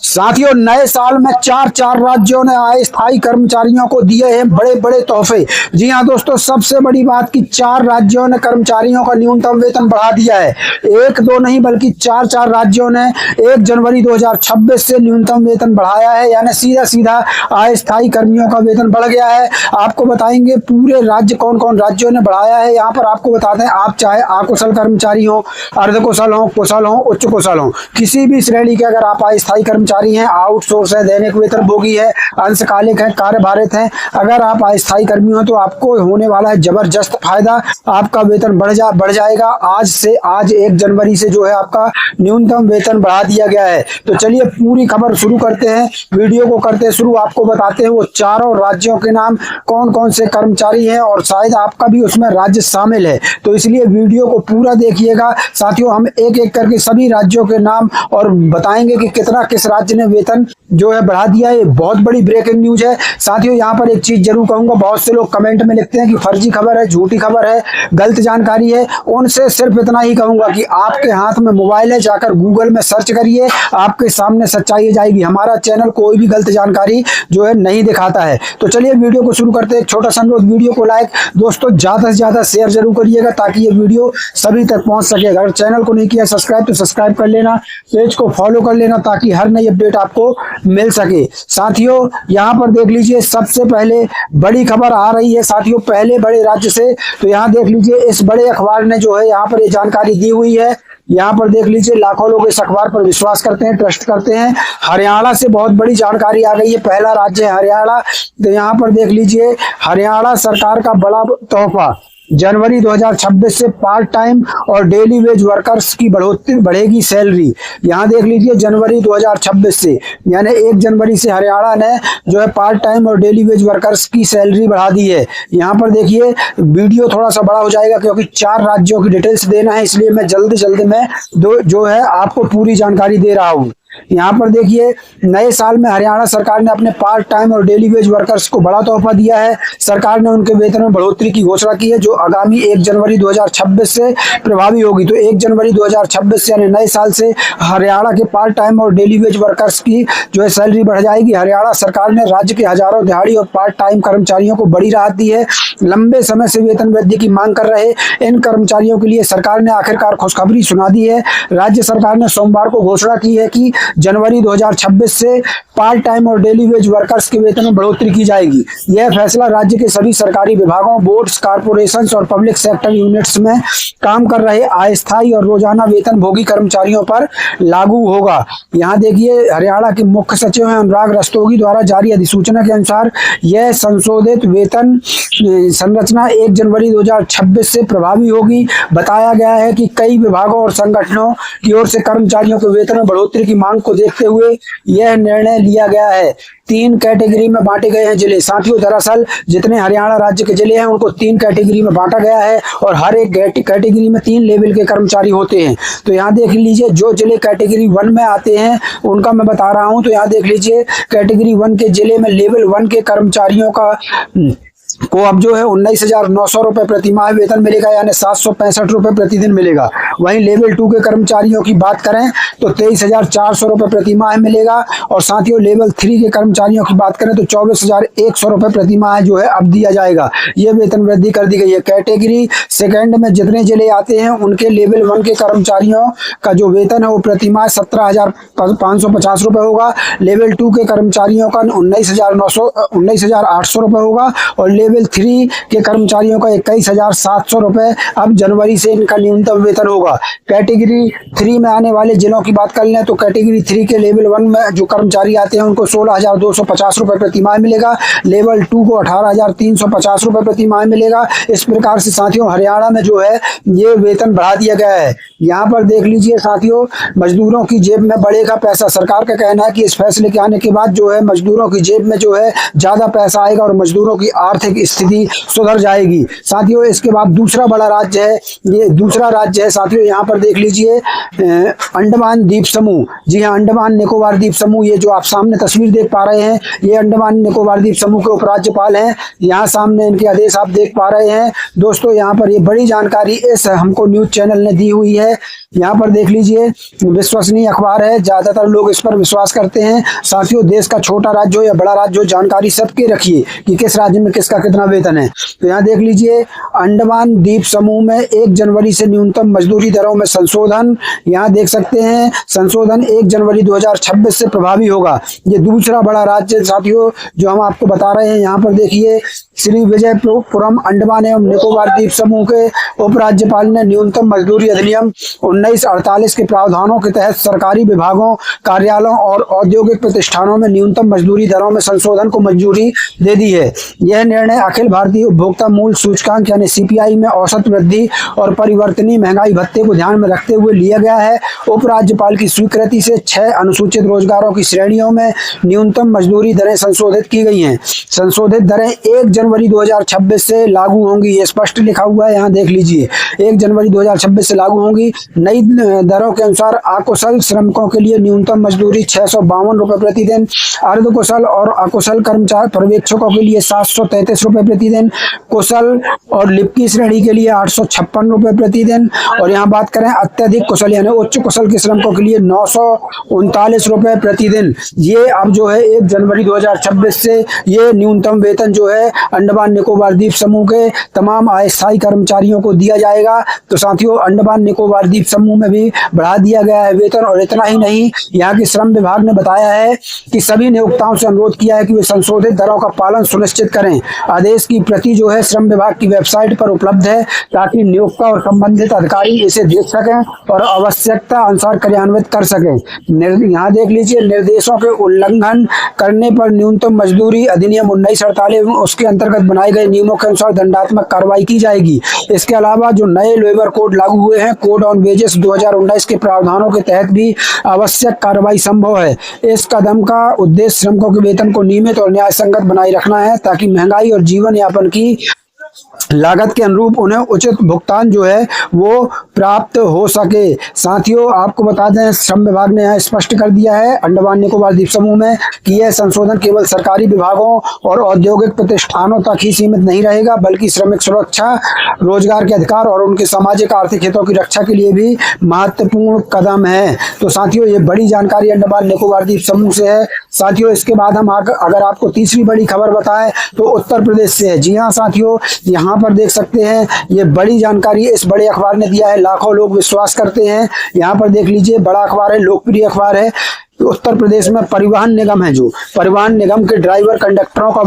साथियों, नए साल में चार चार राज्यों ने अस्थायी कर्मचारियों को दिए हैं बड़े बड़े तोहफे। जी हां दोस्तों, सबसे बड़ी बात कि चार राज्यों ने कर्मचारियों का न्यूनतम वेतन बढ़ा दिया है। एक दो नहीं बल्कि चार चार राज्यों ने 1 जनवरी 2026 से न्यूनतम वेतन बढ़ाया है, यानी सीधा सीधा अस्थायी कर्मियों का वेतन बढ़ गया है। आपको बताएंगे पूरे राज्य कौन कौन राज्यों ने बढ़ाया है। यहाँ पर आपको बता दें, आप चाहे अकुशल कर्मचारी हो, अर्धकुशल हो, कुशल हो, उच्च कुशल हो, किसी भी श्रेणी के अगर आप अस्थायी कर्मचारी हैं, आउटसोर्स है, दैनिक वेतन भोगी है, अंशकालिक है, कार्यभारित है, अगर आप अस्थायी कर्मी हो तो आपको होने वाला है जबरदस्त फायदा। आपका वेतन बढ़ जाएगा। आज 1 जनवरी से जो है आपका न्यूनतम वेतन बढ़ा दिया गया है। तो चलिए पूरी खबर शुरू करते हैं। वीडियो को करते शुरू, आपको बताते हैं वो चारों राज्यों के नाम कौन कौन से कर्मचारी हैं, और शायद आपका भी उसमें राज्य शामिल है, तो इसलिए वीडियो को पूरा देखिएगा। साथियों, हम एक एक करके सभी राज्यों के नाम और बताएंगे कि कितना किस राज्य ने वेतन जो है बढ़ा दिया है। बहुत बड़ी ब्रेकिंग न्यूज है। साथियों, यहाँ पर एक चीज जरूर कहूंगा, बहुत से लोग कमेंट में लिखते हैं कि फर्जी खबर है, झूठी खबर है, गलत जानकारी है। उनसे सिर्फ इतना ही कहूंगा कि आपके हाथ में मोबाइल है, जाकर गूगल में सर्च करिए, आपके सामने सच्चाई जाएगी। हमारा चैनल कोई भी गलत जानकारी जो है नहीं दिखाता है। तो चलिए वीडियो को शुरू करते हैं। एक छोटा सा अनुरोध, वीडियो को लाइक दोस्तों ज्यादा से ज्यादा शेयर जरूर करिएगा ताकि ये वीडियो सभी तक पहुंच सकेगा। अगर चैनल को नहीं किया सब्सक्राइब तो सब्सक्राइब कर लेना, पेज को फॉलो कर लेना ताकि हर नई अपडेट आपको मिल सके। साथियों, यहाँ पर देख लीजिए सबसे पहले बड़ी खबर आ रही है साथियों पहले बड़े राज्य से। तो यहाँ देख लीजिए इस बड़े अखबार ने जो है यहाँ पर ये जानकारी दी हुई है। यहाँ पर देख लीजिए लाखों लोग इस अखबार पर विश्वास करते हैं, ट्रस्ट करते हैं। हरियाणा से बहुत बड़ी जानकारी आ गई है। पहला राज्य है हरियाणा। तो यहाँ पर देख लीजिए हरियाणा सरकार का बड़ा तोहफा, जनवरी 2026 से पार्ट टाइम और डेली वेज वर्कर्स की बढ़ेगी सैलरी। यहाँ देख लीजिए जनवरी 2026 से, यानी 1 जनवरी से हरियाणा ने जो है पार्ट टाइम और डेली वेज वर्कर्स की सैलरी बढ़ा दी है। यहाँ पर देखिए वीडियो थोड़ा सा बड़ा हो जाएगा क्योंकि 4 राज्यों की डिटेल्स देना है, इसलिए मैं जल्दी में जो है आपको पूरी जानकारी दे रहा हूँ। यहाँ पर देखिए नए साल में हरियाणा सरकार ने अपने पार्ट टाइम और डेली वेज वर्कर्स को बड़ा तोहफा दिया है। सरकार ने उनके वेतन में बढ़ोतरी की घोषणा की है जो आगामी 1 जनवरी 2026 से प्रभावी होगी। तो 1 जनवरी 2026 से यानी नए साल से हरियाणा के पार्ट टाइम और डेली वेज वर्कर्स की जो है सैलरी बढ़ जाएगी। हरियाणा सरकार ने राज्य के हजारों दिहाड़ी और पार्ट टाइम कर्मचारियों को बड़ी राहत दी है। लंबे समय से वेतन वृद्धि की मांग कर रहे इन कर्मचारियों के लिए सरकार ने आखिरकार खुशखबरी सुना दी है। राज्य सरकार ने सोमवार को घोषणा की है कि जनवरी 2026 से पार्ट टाइम और डेली वेज वर्कर्स के वेतन में बढ़ोतरी की जाएगी। यह फैसला राज्य के सभी सरकारी विभागों, बोर्ड्स, कॉर्पोरेशंस और पब्लिक सेक्टर यूनिट्स में काम कर रहे अस्थायी और रोजाना वेतन भोगी कर्मचारियों पर लागू होगा। यहाँ देखिए हरियाणा के मुख्य सचिव हैं अनुराग रस्तोगी द्वारा जारी अधिसूचना के अनुसार यह संशोधित वेतन संरचना 1 जनवरी 2026 से प्रभावी होगी। बताया गया है कि कई विभागों और संगठनों की ओर से कर्मचारियों के वेतन में बढ़ोतरी की मांग को देखते हुए यह निर्णय लिया गया है। 3 कैटेगरी में बांटे गए हैं जिले। साथियों, दरअसल जितने हरियाणा राज्य के जिले हैं उनको 3 कैटेगरी में बांटा गया है और हर एक कैटेगरी में 3 लेवल के कर्मचारी होते हैं। तो यहाँ देख लीजिए जो जिले कैटेगरी 1 में आते हैं उनका मैं बता रहा हूँ। तो यहाँ देख लीजिए कैटेगरी 1 के जिले में लेवल 1 के कर्मचारियों को अब जो है 19,900 रुपए प्रति माह वेतन मिलेगा, यानी 765 रुपए प्रतिदिन मिलेगा। वहीं लेवल 2 के कर्मचारियों की बात करें तो 23,400 रुपए प्रति माह मिलेगा। और साथियों लेवल 3 के कर्मचारियों की बात करें तो 24,100 रुपए प्रति माह जो है अब दिया जाएगा। ये वेतन वृद्धि कर दी गई है। कैटेगरी सेकेंड में जितने जिले आते हैं उनके लेवल 1 के कर्मचारियों का जो वेतन है वो प्रति माह 17,550 रुपए होगा। लेवल 2 के कर्मचारियों का 19,800 रुपए होगा और लेवल 3 के कर्मचारियों का 21,700 रुपए अब जनवरी से इनका न्यूनतम वेतन होगा। कैटेगरी 3 में आने वाले जिलों की बात कर लें तो कैटेगरी 3 के लेवल 1 में जो कर्मचारी आते हैं उनको 16,250 रुपए प्रति माह मिलेगा। लेवल 2 को 18,350 रुपए प्रति माह मिलेगा। इस प्रकार से साथियों हरियाणा में जो है ये वेतन बढ़ा दिया गया है। यहाँ पर देख लीजिए साथियों मजदूरों की जेब में बढ़ेगा पैसा। सरकार का कहना है कि इस फैसले के आने के बाद जो है मजदूरों की जेब में जो है ज्यादा पैसा आएगा और मजदूरों की आर्थिक आर्थिक स्थिति सुधर जाएगी। साथियों इसके बाद दूसरा बड़ा राज्य है, ये दूसरा राज्य है साथियों, यहाँ पर देख लीजिए अंडमान द्वीप समूह। जी हाँ, अंडमान निकोबार द्वीप समूह, ये जो आप सामने तस्वीर देख पा रहे हैं ये अंडमान निकोबार द्वीप समूह के उपराज्यपाल हैं। यहाँ सामने इनके आदेश आप देख पा रहे हैं दोस्तों। यहाँ पर ये बड़ी जानकारी इस हमको न्यूज चैनल ने दी हुई है। यहाँ पर देख लीजिए, विश्वसनीय अखबार है, ज्यादातर लोग इस पर विश्वास करते हैं। साथियों देश का छोटा राज्य हो या बड़ा राज्य हो, जानकारी सबके रखिए कि किस राज्य में किसका कितना वेतन है। तो यहाँ देख लीजिए, अंडमान द्वीप समूह में 1 जनवरी से न्यूनतम मजदूरी दरों में संशोधन। यहाँ देख सकते हैं संशोधन 1 जनवरी 2026 से प्रभावी होगा। ये दूसरा बड़ा राज्य साथियों जो हम आपको बता रहे हैं। यहाँ पर देखिए, श्री विजयपुरम अंडमान एवं निकोबार द्वीप समूह के उपराज्यपाल ने न्यूनतम मजदूरी अधिनियम 1948 के प्रावधानों के तहत सरकारी विभागों, कार्यालयों और औद्योगिक प्रतिष्ठानों में न्यूनतम मजदूरी दरों में संशोधन को मंजूरी दे दी है। यह निर्णय अखिल भारतीय उपभोक्ता मूल्य सूचकांक यानी सीपीआई में औसत वृद्धि और परिवर्तनीय महंगाई भत्ते को ध्यान में रखते हुए लिया गया है। उपराज्यपाल की स्वीकृति से 6 अनुसूचित रोजगारों की श्रेणियों में न्यूनतम मजदूरी दरें संशोधित की गई हैं। संशोधित दरें 1 जनवरी 2026 से लागू होंगी। ये स्पष्ट लिखा हुआ है, यहाँ देख लीजिए 1 जनवरी 2026 से लागू होंगी। नई दरों के अनुसार अकुशल श्रमिकों के लिए न्यूनतम मजदूरी 652 रुपए प्रतिदिन, अर्धकुशल और अकुशल कर्मचारी पर्यवेक्षकों के लिए 733 रुपए प्रतिदिन, कुशल और लिपिकी श्रेणी के लिए 856 रुपए प्रतिदिन, और यहाँ बात करें अत्यधिक कुशल यानी उच्च कुशल के श्रमिकों के लिए 939 रुपए प्रतिदिन। ये अब जो है 1 जनवरी 2026 से ये न्यूनतम वेतन जो है अंडमान निकोबार द्वीप समूह के तमाम अस्थायी कर्मचारियों को दिया जाएगा। तो साथियों अंडमान निकोबार द्वीप समूह में भी बढ़ा दिया गया है वेतन। और इतना ही नहीं, यहाँ के श्रम विभाग ने बताया है कि सभी नियोक्ताओं से अनुरोध किया है कि वे संशोधित दरों का पालन सुनिश्चित करें। आदेश की प्रति जो है श्रम विभाग की वेबसाइट पर उपलब्ध है ताकि नियोक्ता और संबंधित अधिकारी इसे देख सकें और आवश्यकता अनुसार क्रियान्वित कर सकें। यहाँ देख लीजिए, निर्देशों के उल्लंघन करने पर न्यूनतम मजदूरी अधिनियम 1948 उसके अंतर्गत बनाए गए नियमों के अनुसार दंडात्मक कार्रवाई की जाएगी। इसके अलावा जो नए लेबर कोड लागू हुए हैं, कोड ऑन वेजेस 2019 के प्रावधानों के तहत भी आवश्यक कार्रवाई संभव है। इस कदम का उद्देश्य श्रमिकों के वेतन को नियमित और न्याय संगत बनाए रखना है ताकि महंगाई और जीवन यापन की लागत के अनुरूप उन्हें उचित भुगतान जो है वो प्राप्त हो सके। साथियों आपको बता दें, श्रम विभाग ने यहाँ स्पष्ट कर दिया है अंडमान निकोबार द्वीप समूह में कि यह संशोधन केवल सरकारी विभागों और औद्योगिक प्रतिष्ठानों तक ही सीमित नहीं रहेगा, बल्कि श्रमिक सुरक्षा, रोजगार के अधिकार और उनके सामाजिक आर्थिक हितों की रक्षा के लिए भी महत्वपूर्ण कदम है। तो साथियों ये बड़ी जानकारी अंडमान निकोबार द्वीप समूह से है। साथियों इसके बाद हम अगर आपको तीसरी बड़ी खबर बताएं तो उत्तर प्रदेश से है। जी हाँ साथियों, यहाँ पर देख सकते हैं ये बड़ी जानकारी इस बड़े अखबार ने दिया है, लाखों लोग विश्वास करते हैं। यहाँ पर देख लीजिए, बड़ा अखबार है, लोकप्रिय अखबार है। उत्तर प्रदेश में परिवहन निगम है, जो परिवहन निगम के ड्राइवर कंडक्टरों का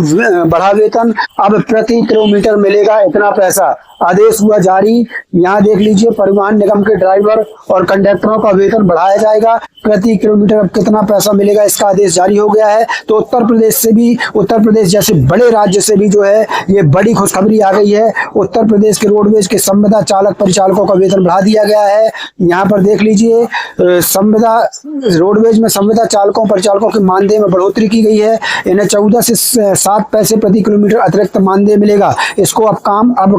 बढ़ा वेतन, अब प्रति किलोमीटर मिलेगा इतना पैसा। आदेश हुआ जारी। यहाँ देख लीजिए, परिवहन निगम के ड्राइवर और कंडक्टरों का वेतन बढ़ाया जाएगा, प्रति किलोमीटर अब कितना पैसा मिलेगा इसका आदेश जारी हो गया है। तो उत्तर प्रदेश से भी, उत्तर प्रदेश जैसे बड़े राज्य से भी जो है ये बड़ी खुशखबरी आ गई है। उत्तर प्रदेश के रोडवेज के संविदा चालक परिचालकों का वेतन बढ़ा दिया गया है। यहाँ पर देख लीजिए, संविदा रोडवेज में संविदा चालकों परिचालकों के मानदेय में बढ़ोतरी की गई है। इन्हें 14 से 7 पैसे प्रति किलोमीटर अतिरिक्त मानदेय मिलेगा। इसको अब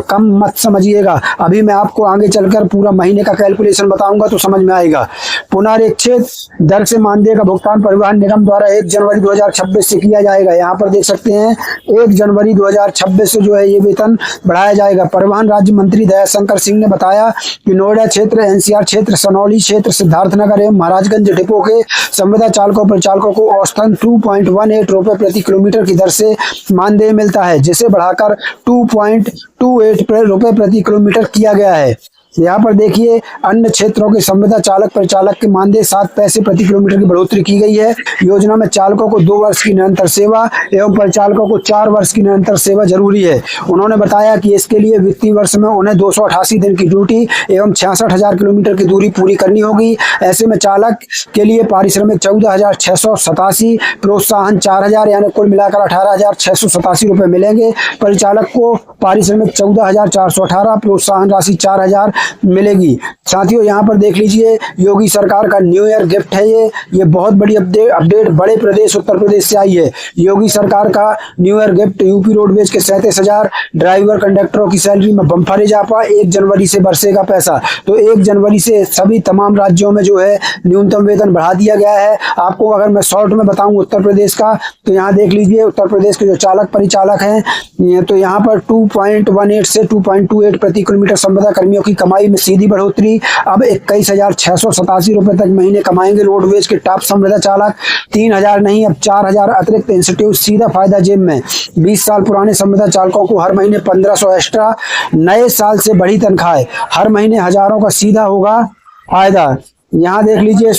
कम मत समझिएगा, अभी मैं आपको आगे चलकर पूरा महीने का कैलकुलेशन बताऊंगा तो समझ में आएगा। पुनरीक्षित दर से मानदेय का भुगतान परिवहन निगम द्वारा 1 जनवरी 2026 से किया जाएगा। यहाँ पर देख सकते हैं 1 जनवरी 2026 से जो है ये वेतन बढ़ाया जाएगा। परिवहन राज्य मंत्री दयाशंकर सिंह ने बताया कि नोएडा क्षेत्र, एनसीआर क्षेत्र, सनौली क्षेत्र, सिद्धार्थनगर एवं महाराजगंज डिपो के संविदा चालकों परिचालकों को औसतन 2.18 रुपए प्रति किलोमीटर की दर से मानदेय मिलता है, जिसे बढ़ाकर 2.28 रुपए प्रति किलोमीटर किया गया है। यहाँ पर देखिए, अन्य क्षेत्रों के संविदा चालक परिचालक के मानदेय 7 पैसे प्रति किलोमीटर की बढ़ोतरी की गई है। योजना में चालकों को 2 वर्ष की निरंतर सेवा एवं परिचालकों को 4 वर्ष की निरंतर सेवा जरूरी है। उन्होंने बताया कि इसके लिए वित्तीय वर्ष में उन्हें 288 दिन की ड्यूटी एवं 66,000 किलोमीटर की दूरी पूरी करनी होगी। ऐसे में चालक के लिए पारिश्रमिक 14,687, प्रोत्साहन 4,000 यानी कुल मिलाकर 18,687 रुपए मिलेंगे। परिचालक को पारिश्रमिक 14,418, प्रोत्साहन राशि 4,000 मिलेगी। साथियों यहाँ पर देख लीजिए, योगी सरकार का न्यू ईयर गिफ्ट है ये बहुत बड़ी अपडेट बड़े प्रदेश उत्तर प्रदेश से आई है। योगी सरकार का new year gift, UP roadways के 37,000 ड्राइवर कंडक्टरों की सैलरी में बम्पर इजाफा, 1 जनवरी से बरसेगा पैसा। तो 1 जनवरी से सभी तमाम राज्यों में जो है न्यूनतम वेतन बढ़ा दिया गया है। आपको अगर मैं शॉर्ट में बताऊं उत्तर प्रदेश का, तो यहाँ देख लीजिए उत्तर प्रदेश के जो चालक परिचालक हैं, तो यहाँ पर 2.18 से 2.28 प्रति किलोमीटर संविदा कर्मियों की कमाई में सीधी बढ़ोतरी। अब 21,687 रुपए तक महीने कमाएंगे रोडवेज के टॉप संविदा चालक। 3,000 नहीं, अब 4,000 अतिरिक्त इंसेंटिव, सीधा फायदा जेब में। 20 साल पुराने संविदा चालकों को हर महीने 1,500 एक्स्ट्रा। नए साल से बढ़ी तनख्वाहें, हर महीने हजारों का सीधा होगा फायदा। यहाँ देख लीजिए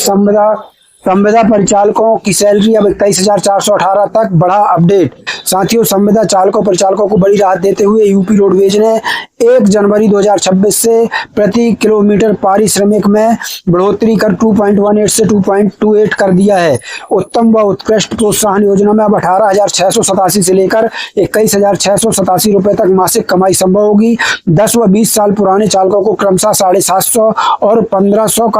संविदा परिचालकों की सैलरी अब 21,418 तक बढ़ा अपडेट। साथियों संविदा चालकों परिचालकों को बड़ी राहत देते हुए यूपी रोडवेज ने 1 जनवरी 2026 से प्रति किलोमीटर पारिश्रमिक में बढ़ोतरी कर 2.18 से 2.28 कर दिया है। उत्तम व उत्कृष्ट प्रोत्साहन योजना में अब 18,687 से लेकर 21,687 रुपए तक मासिक कमाई संभव होगी। 10 व 20 साल पुराने चालकों को क्रमशः 750 और 1,500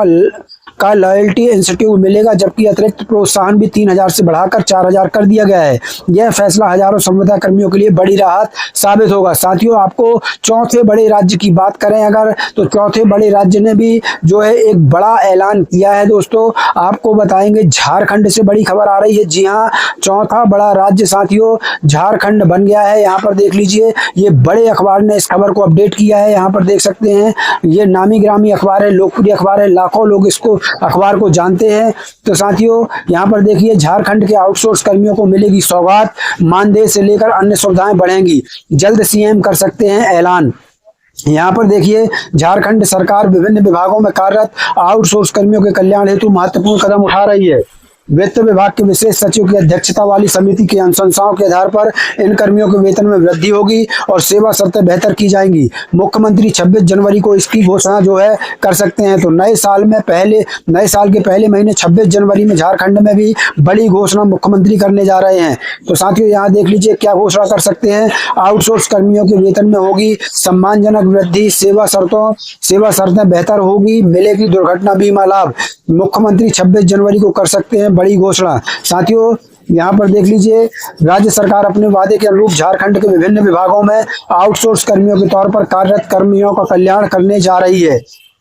का लॉयल्टी इंसेंटिव मिलेगा, जबकि अतिरिक्त प्रोत्साहन भी 3,000 से बढ़ाकर 4,000 कर दिया गया है। यह फैसला हजारों संविदा कर्मियों के लिए बड़ी राहत साबित होगा। साथियों आपको चौथे बड़े राज्य की बात करें अगर, तो चौथे बड़े राज्य ने भी जो है एक बड़ा ऐलान किया है। दोस्तों आपको बताएंगे, झारखंड से बड़ी खबर आ रही है। जी हाँ, चौथा बड़ा राज्य साथियों झारखंड बन गया है। यहाँ पर देख लीजिए, ये बड़े अखबार ने इस खबर को अपडेट किया है। यहाँ पर देख सकते हैं, ये नामी ग्रामी अखबार है, लोकप्रिय अखबार है, लाखों लोग इसको अखबार को जानते हैं। तो साथियों यहाँ पर देखिए, झारखंड के आउटसोर्स कर्मियों को मिलेगी सौगात, मानदेय से लेकर अन्य सुविधाएं बढ़ेंगी, जल्द सीएम कर सकते हैं ऐलान। यहाँ पर देखिए, झारखंड सरकार विभिन्न विभागों में कार्यरत आउटसोर्स कर्मियों के कल्याण हेतु महत्वपूर्ण कदम उठा रही है। वित्त विभाग के विशेष सचिव की अध्यक्षता वाली समिति की अनुशंसाओं के आधार पर इन कर्मियों के वेतन में वृद्धि होगी और सेवा शर्तें बेहतर की जाएंगी। मुख्यमंत्री 26 जनवरी को इसकी घोषणा जो है कर सकते हैं। तो नए साल के पहले महीने 26 जनवरी में झारखंड में भी बड़ी घोषणा मुख्यमंत्री करने जा रहे हैं। तो साथियों यहाँ देख लीजिए क्या घोषणा कर सकते हैं। आउटसोर्स कर्मियों के वेतन में होगी सम्मानजनक वृद्धि, सेवा शर्तें बेहतर होगी, मिलेगी दुर्घटना बीमा लाभ। मुख्यमंत्री 26 जनवरी को कर सकते हैं बड़ी घोषणा। साथियों यहाँ पर देख लीजिए, राज्य सरकार अपने वादे के अनुरूप झारखंड के विभिन्न विभागों में आउटसोर्स कर्मियों के तौर पर कार्यरत कर्मियों का कल्याण करने जा रही है।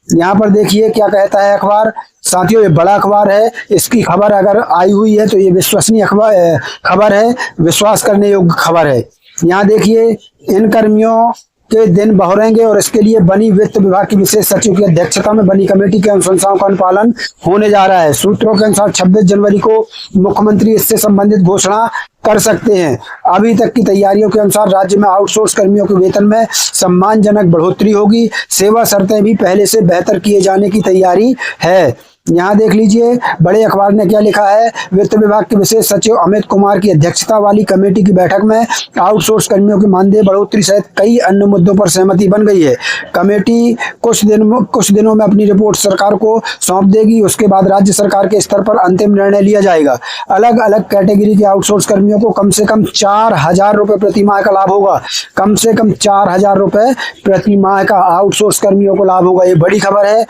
यहाँ पर देखिए क्या कहता है अखबार। साथियों ये बड़ा अखबार है, इसकी खबर अगर आई हुई है तो ये विश्वसनीय खबर है, विश्वास करने योग्य खबर है। यहाँ देखिए, इन कर्मियों के दिन बहरेंगे और इसके लिए बनी वित्त विभाग की विशेष सचिव की अध्यक्षता में बनी कमेटी के अनुशंसाओं का अनुपालन होने जा रहा है। सूत्रों के अनुसार 26 जनवरी को मुख्यमंत्री इससे संबंधित घोषणा कर सकते हैं। अभी तक की तैयारियों के अनुसार राज्य में आउटसोर्स कर्मियों के वेतन में सम्मानजनक बढ़ोतरी होगी, सेवा शर्तें भी पहले से बेहतर किए जाने की तैयारी है। यहाँ देख लीजिए बड़े अखबार ने क्या लिखा है। वित्त विभाग के विशेष सचिव अमित कुमार की अध्यक्षता वाली कमेटी की बैठक में आउटसोर्स कर्मियों की मानदेय बढ़ोतरी सहित कई अन्य मुद्दों पर सहमति बन गई है। कमेटी कुछ दिनों में अपनी रिपोर्ट सरकार को सौंप देगी। उसके बाद राज्य सरकार के स्तर पर अंतिम निर्णय लिया जाएगा। अलग अलग कैटेगरी के आउटसोर्स कर्मियों को कम से कम 4,000 रुपए प्रति माह का लाभ होगा। कम से कम 4,000 रुपए प्रति माह का आउटसोर्स कर्मियों को लाभ होगा। ये बड़ी खबर है।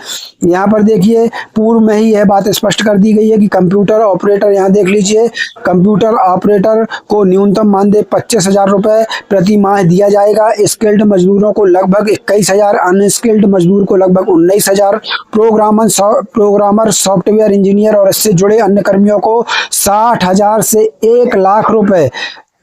यहाँ पर देखिए, पूर्व में ही यह बात स्पष्ट कर दी गई है कि कंप्यूटर ऑपरेटर, यहाँ देख लीजिए, कंप्यूटर ऑपरेटर को न्यूनतम मानदेय 25,000 रुपए प्रति माह दिया जाएगा। स्किल्ड मजदूरों को लगभग 21,000, अनस्किल्ड मजदूर को लगभग 19,000, प्रोग्रामर, सॉफ्टवेयर इंजीनियर और इससे जुड़े अन्य कर्मियों को 60,000 से 1,00,000 रुपए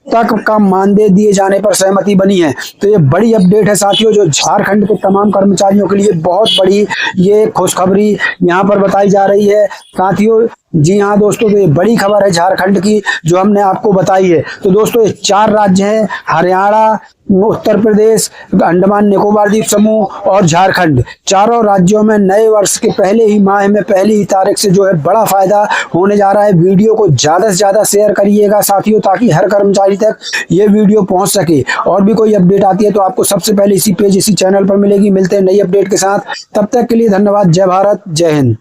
तक का मानदेय दिए जाने पर सहमति बनी है। तो ये बड़ी अपडेट है साथियों, जो झारखंड के तमाम कर्मचारियों के लिए बहुत बड़ी ये खुशखबरी यहाँ पर बताई जा रही है साथियों। जी हाँ दोस्तों, तो ये बड़ी खबर है झारखंड की जो हमने आपको बताई है। तो दोस्तों ये 4 राज्य हैं, हरियाणा, उत्तर प्रदेश, अंडमान निकोबार द्वीप समूह और झारखंड। चारों राज्यों में नए वर्ष के पहले ही माह में पहली ही तारीख से जो है बड़ा फायदा होने जा रहा है। वीडियो को ज्यादा से ज्यादा शेयर करिएगा साथियों, ताकि हर कर्मचारी तक ये वीडियो पहुंच सके। और भी कोई अपडेट आती है तो आपको सबसे पहले इसी पेज, इसी चैनल पर मिलेगी। मिलते हैं नई अपडेट के साथ, तब तक के लिए धन्यवाद। जय भारत, जय हिंद।